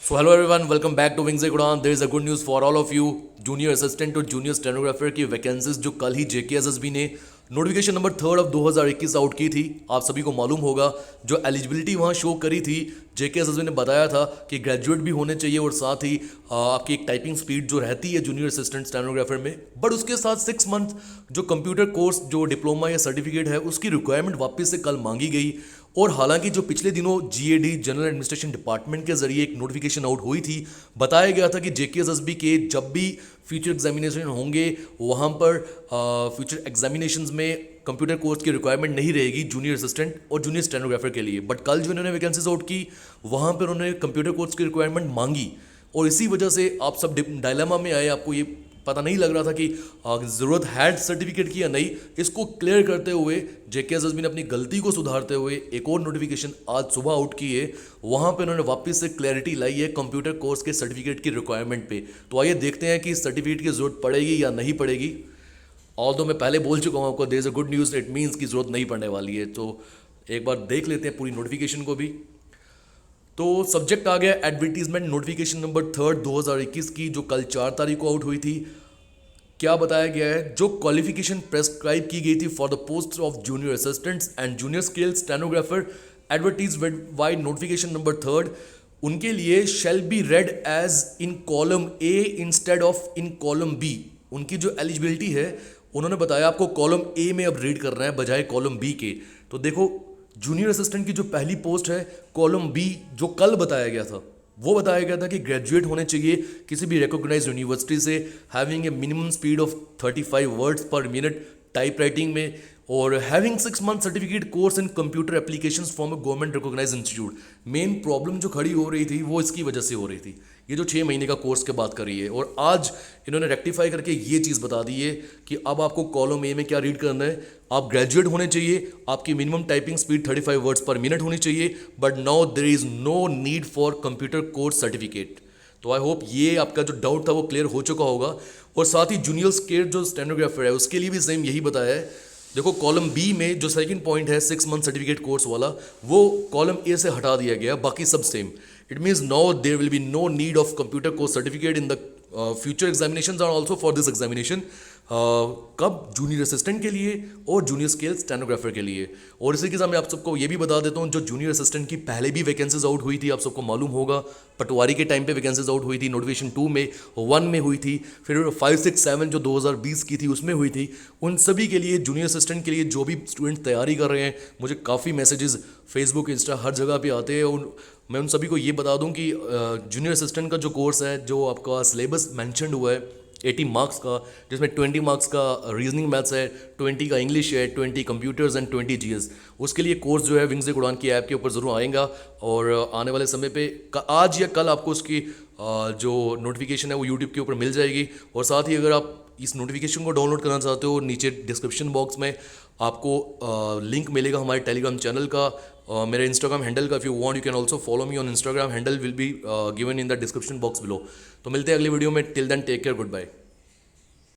So hello everyone, welcome back to Wings Udan. There is a good news for all of you. Junior assistant और junior stenographer की vacancies जो कल ही JKSSB ने notification number 3 of 2021 out की थी, आप सभी को मालूम होगा। जो एलिजिबिलिटी वहाँ शो करी थी, जेकेएसएसबी ने बताया था कि ग्रेजुएट भी होने चाहिए और साथ ही आपकी एक टाइपिंग स्पीड जो रहती है जूनियर असिस्टेंट स्टेनोग्राफर में, बट उसके साथ 6 मंथ जो कंप्यूटर कोर्स जो डिप्लोमा या सर्टिफिकेट है उसकी रिक्वायरमेंट वापस से कल मांगी गई। और हालांकि जो पिछले दिनों जीएडी जनरल एडमिनिस्ट्रेशन डिपार्टमेंट के जरिए एक नोटिफिकेशन आउट हुई थी, बताया गया था कि जेकेएसएसबी के जब भी फ्यूचर एग्जामिनेशन होंगे वहाँ पर फ्यूचर एग्जामिनेशंस में कंप्यूटर कोर्स की रिक्वायरमेंट नहीं रहेगी जूनियर असिस्टेंट और जूनियर स्टेनोग्राफर के लिए। बट कल जो इन्होंने वैकेंसीज आउट की वहाँ पर उन्होंने कंप्यूटर कोर्स की रिक्वायरमेंट मांगी और इसी वजह से आप सब डायलेमा में आए। आपको ये पता नहीं लग रहा था कि ज़रूरत है सर्टिफिकेट की या नहीं। इसको क्लियर करते हुए जेकेएसएसबी ने अपनी गलती को सुधारते हुए एक और नोटिफिकेशन आज सुबह आउट की है। वहाँ पे उन्होंने वापस से क्लैरिटी लाई है कंप्यूटर कोर्स के सर्टिफिकेट की रिक्वायरमेंट पे। तो आइए देखते हैं कि सर्टिफिकेट की ज़रूरत पड़ेगी या नहीं पड़ेगी। ऑल्दो मैं पहले बोल चुका हूँ आपको, there is a good news, it means की ज़रूरत नहीं पड़ने वाली है। तो एक बार देख लेते हैं पूरी नोटिफिकेशन को भी। तो सब्जेक्ट आ गया एडवर्टीजमेंट नोटिफिकेशन नंबर 3 2021 की, जो कल 4 तारीख को आउट हुई थी। क्या बताया गया है, जो क्वालिफिकेशन प्रेस्क्राइब की गई थी for the post of junior assistants and junior scale stenographer advertise vide notification number 3, उनके लिए shall be read as in column A instead of in column B. उनकी जो एलिजिबिलिटी है उन्होंने बताया आपको कॉलम ए में अब रीड करना है बजाय कॉलम बी के। तो देखो, जूनियर असिस्टेंट की जो पहली पोस्ट है कॉलम बी, जो कल बताया गया था, वो बताया गया था कि ग्रेजुएट होने चाहिए किसी भी रिकॉग्नाइज यूनिवर्सिटी से, having a minimum speed of 35 words per minute typewriting में, और having 6 month certificate course in computer applications from a government recognise institute. Main problem जो खड़ी हो रही थी वो इसकी वजह से हो रही थी, ये जो 6 महीने का कोर्स के बात कर रही है। और आज इन्होंने रेक्टिफाई करके ये चीज़ बता दी है कि अब आपको कॉलम ए में क्या रीड करना है, आप ग्रेजुएट होने चाहिए, आपकी minimum typing speed 35 words per minute होनी चाहिए, but now there is no need for computer course certificate. तो आई होप ये आपका जो डाउट था वो क्लियर हो चुका होगा। और साथ ही जूनियर स्केल जो स्टेनोग्राफर है उसके लिए भी सेम यही बताया है। देखो, कॉलम बी में जो सेकंड पॉइंट है 6 मंथ सर्टिफिकेट कोर्स वाला, वो कॉलम ए से हटा दिया गया, बाकी सब same. It means now there will be no need of computer course certificate in the future examinations are also for this examination. कब? जूनियर असिस्टेंट के लिए और जूनियर स्केल स्टेनोग्राफर के लिए। और इसी के साथ मैं आप सबको ये भी बता देता हूँ, जो जूनियर असिस्टेंट की पहले भी वैकेंसीज आउट हुई थी, आप सबको मालूम होगा, पटवारी के टाइम पे वैकेंसीज आउट हुई थी, नोटिफिकेशन 2 में 1 में हुई थी, फिर 5, 6, 7 जो 2020 की थी उसमें हुई थी। उन सभी के लिए, जूनियर असिस्टेंट के लिए जो भी स्टूडेंट तैयारी कर रहे हैं, मुझे काफ़ी मैसेजेस फेसबुक, इंस्टा हर जगह पे आते हैं। मैं उन सभी को ये बता दूं कि जूनियर असिस्टेंट का जो कोर्स है, जो आपका सिलेबस मैंशनड हुआ है 80 मार्क्स का, जिसमें 20 मार्क्स का रीजनिंग मैथ्स है, 20 का इंग्लिश है, 20 कंप्यूटर्स एंड 20 जीएस, उसके लिए कोर्स जो है विंग्स उड़ान की ऐप के ऊपर ज़रूर आएगा। और आने वाले समय पे आज या कल आपको उसकी जो नोटिफिकेशन है वो यूट्यूब के ऊपर मिल जाएगी। और साथ ही अगर आप इस नोटिफिकेशन को डाउनलोड करना चाहते हो, नीचे डिस्क्रिप्शन बॉक्स में आपको लिंक मिलेगा हमारे टेलीग्राम चैनल का, मेरे इंस्टाग्राम हैंडल का। If you want you can also follow me on Instagram, handle will be given in the description box below. तो मिलते हैं अगली वीडियो में, till then take care, good bye.